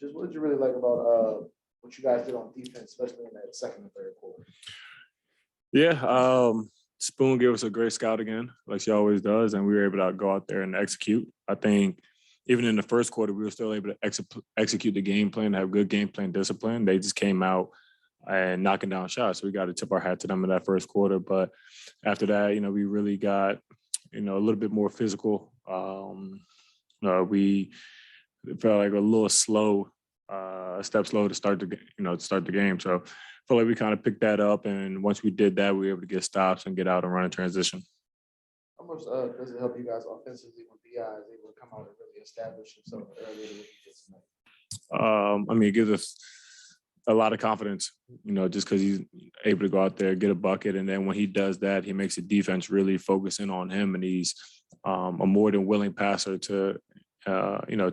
Just what did you really like about what you guys did on defense, especially in that second and third quarter? Yeah, Spoon gave us a great scout again, like she always does, and we were able to go out there and execute. I think even in the first quarter, we were still able to execute the game plan, have good game plan discipline. They just came out and knocking down shots. So we got to tip our hat to them in that first quarter. But after that, we really got, a little bit more physical. We felt like a little slow, a step slow to start the game. So I feel like we kind of picked that up. And once we did that, we were able to get stops and get out and run a transition. How much does it help you guys offensively when BI is able to come out and really establish himself earlier than what he did tonight? It gives us a lot of confidence, just because he's able to go out there, get a bucket. And then when he does that, he makes the defense really focus in on him. And he's a more than willing passer to,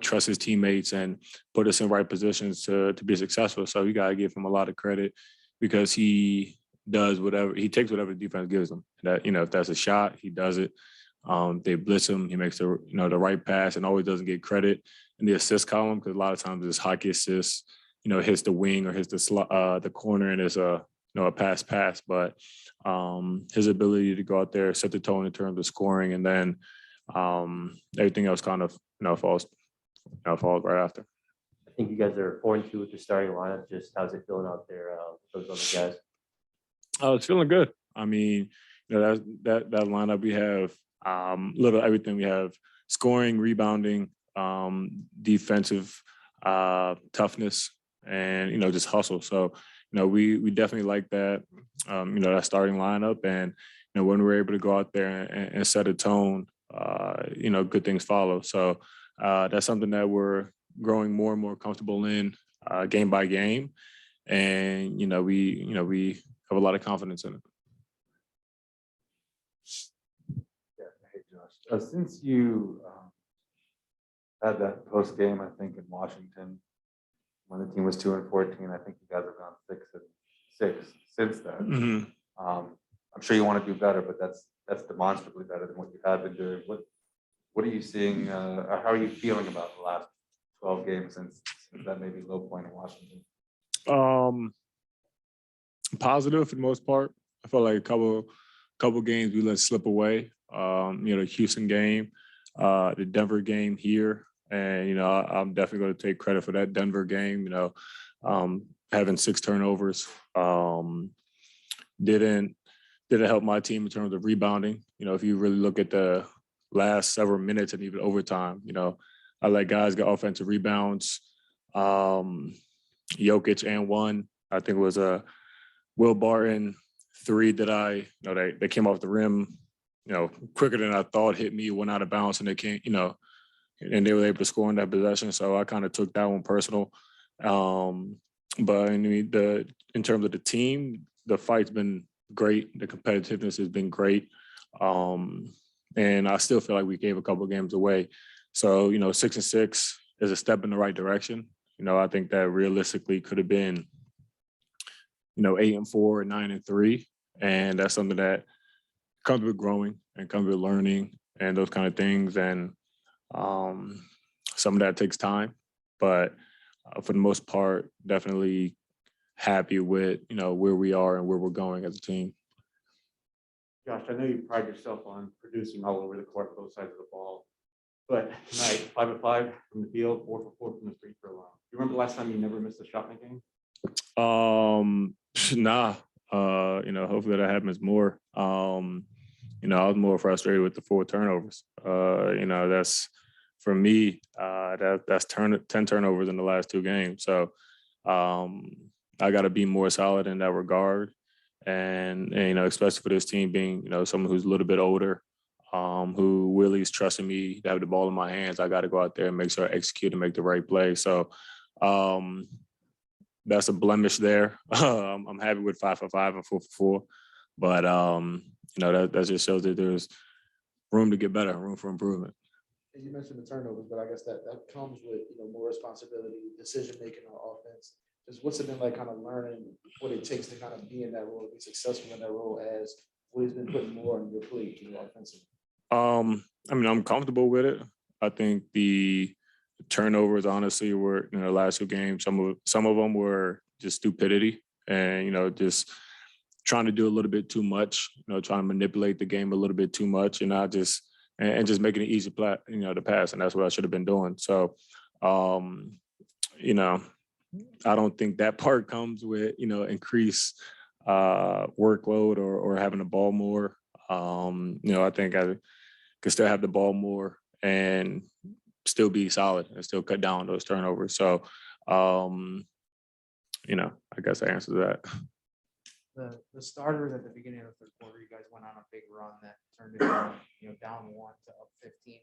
trust his teammates and put us in right positions to be successful. So you got to give him a lot of credit because he takes whatever the defense gives him. That, if that's a shot, he does it. They blitz him. He makes the right pass and always doesn't get credit in the assist column because a lot of times it's hockey assists, hits the wing or hits the corner and it's a pass. But his ability to go out there, set the tone in terms of scoring, and then everything else kind of falls right after. I think you guys are 4-2 with the starting lineup. Just how's it feeling out there with those other guys? Oh, it's feeling good. I mean, that lineup we have little everything. We have scoring, rebounding, defensive toughness, and just hustle. So we definitely like that. That starting lineup, and when we're able to go out there and set a tone, good things follow. So that's something that we're growing more and more comfortable in game by game, and we have a lot of confidence in it. Yeah, hey Josh. Since you had that post game, I think in Washington, when the team was 2-14, I think you guys have gone 6-6 since then. Mm-hmm. I'm sure you want to do better, but that's demonstrably better than what you have been doing. What are you seeing? Or how are you feeling about the last 12 games since that maybe low point in Washington? Positive for the most part. I felt like a couple games we let slip away. The Houston game, the Denver game here, and I'm definitely going to take credit for that Denver game. Having 6 turnovers didn't help my team in terms of rebounding. If you really look at the last several minutes and even overtime, I let guys get offensive rebounds. Jokic and one, I think it was a Will Barton 3 that they came off the rim, quicker than I thought, hit me, went out of bounds, and they came, and they were able to score in that possession. So I kind of took that one personal. But in terms of the team, the fight's been great. The competitiveness has been great. And I still feel like we gave a couple of games away. So, 6-6 is a step in the right direction. I think that realistically could have been, 8-4 or 9-3. And that's something that comes with growing and comes with learning and those kind of things. And some of that takes time. But for the most part, definitely happy with, where we are and where we're going as a team. Josh, I know you pride yourself on producing all over the court, both sides of the ball. But tonight, 5 of 5 from the field, 4 for 4 from the free throw line. Do you remember the last time you never missed a shot in a game? Nah. Hopefully that happens more. I was more frustrated with the 4 turnovers. That's for me. That's 10 turnovers in the last 2 games. So I got to be more solid in that regard. And especially for this team being, someone who's a little bit older, who really is trusting me to have the ball in my hands, I got to go out there and make sure I execute and make the right play. So that's a blemish there. I'm happy with 5 for 5 and 4 for 4, but that just shows that there's room to get better, room for improvement. And you mentioned the turnovers, but I guess that comes with more responsibility, decision making on offense. Just what's it been like, kind of learning what it takes to kind of be in that role, be successful in that role, as Willie's been putting more on your plate, offensively? I'm comfortable with it. I think the turnovers honestly were, the last 2 games, some of them were just stupidity and, just trying to do a little bit too much, trying to manipulate the game a little bit too much and not just, and just making it easy, to pass. And that's what I should have been doing. So, I don't think that part comes with, increased workload or having the ball more. I think I could still have the ball more and still be solid and still cut down those turnovers. So, I guess I answered that. The starters at the beginning of the third quarter, you guys went on a big run that turned it from, down 1 to up 15.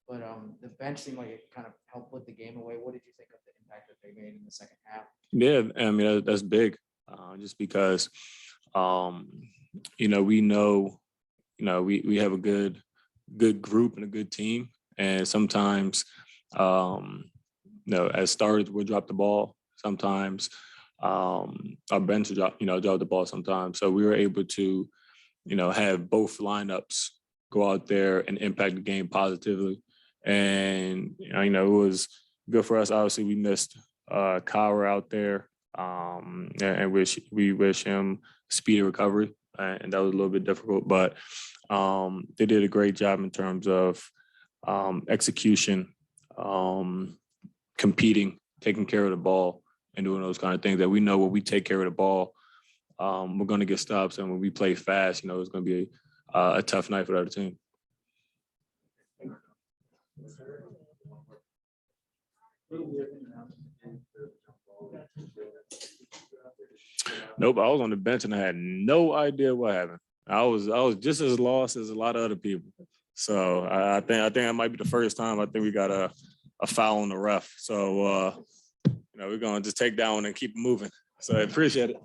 But the bench seemed like it kind of helped put the game away. What did you think of the impact that they made in the second half? Yeah, I mean, that's big, just because, we know, we have a good group and a good team. And sometimes, as starters, we'll drop the ball. Sometimes our bench will drop the ball sometimes. So we were able to, have both lineups go out there and impact the game positively. And, it was good for us. Obviously, we missed Kyra out there, and we wish him speedy recovery, and that was a little bit difficult. But they did a great job in terms of execution, competing, taking care of the ball, and doing those kind of things that we know when we take care of the ball, we're going to get stops, and when we play fast, it's going to be a tough night for the other team. Nope, I was on the bench and I had no idea what happened. I was just as lost as a lot of other people. So I think that might be the first time I think we got a foul on the ref. So we're gonna just take that one and keep moving. So I appreciate it.